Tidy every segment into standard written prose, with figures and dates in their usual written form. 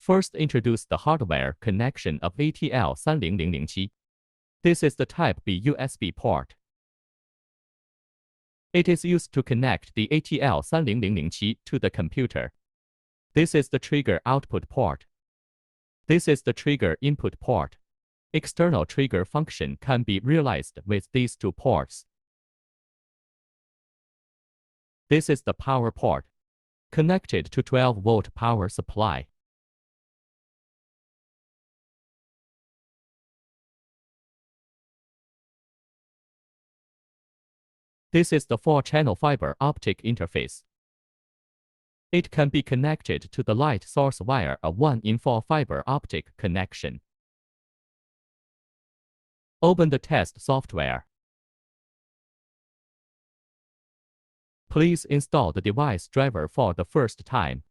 First, introduce the hardware connection of ATL30007. This is the Type B USB port. It is used to connect the ATL30007 to the computer. This is the trigger output port. This is the trigger input port. External trigger function can be realized with these two ports. This is the power port, connected to 12-volt power supply. This is the 4-channel fiber optic interface. It can be connected to the light source via a 1-in-4 fiber optic connection. Open the test software. Please install the device driver for the first time.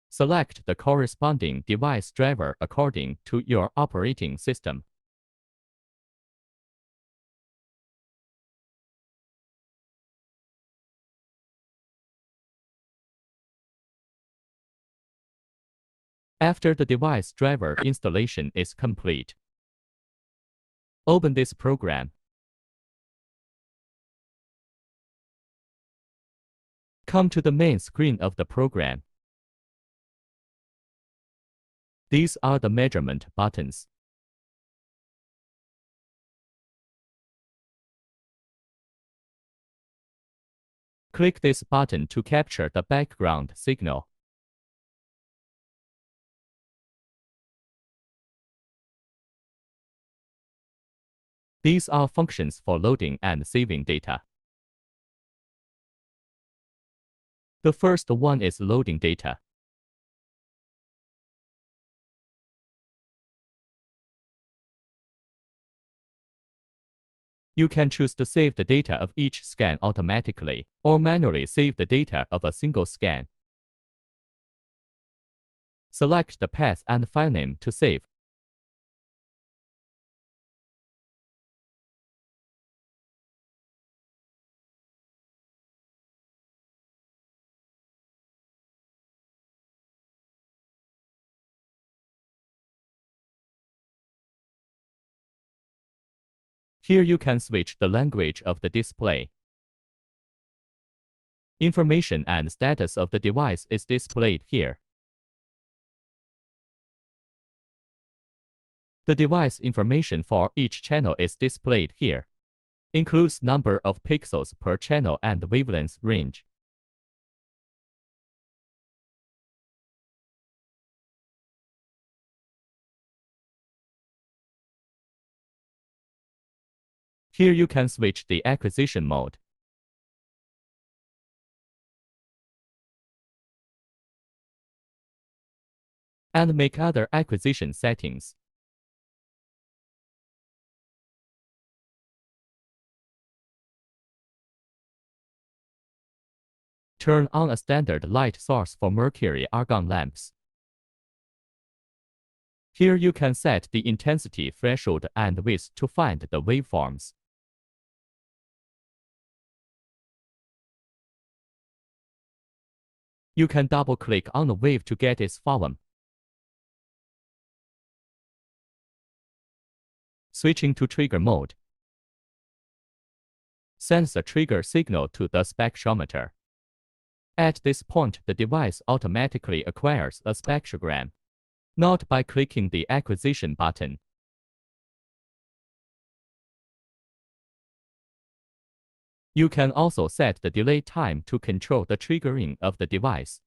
Select the corresponding device driver according to your operating system. After the device driver installation is complete, open this program. Come to the main screen of the program. These are the measurement buttons. Click this button to capture the background signal. These are functions for loading and saving data. The first one is loading data. You can choose to save the data of each scan automatically, or manually save the data of a single scan. Select the path and file name to save. Here you can switch the language of the display. Information and status of the device is displayed here. The device information for each channel is displayed here. Includes number of pixels per channel and wavelength range. Here you can switch the acquisition mode. And make other acquisition settings. Turn on a standard light source for mercury-argon lamps. Here you can set the intensity threshold and width to find the waveforms. You can double-click on the wave to get its form. Switching to trigger mode. Sends a trigger signal to the spectrometer. At this point, the device automatically acquires a spectrogram, not by clicking the acquisition button. You can also set the delay time to control the triggering of the device.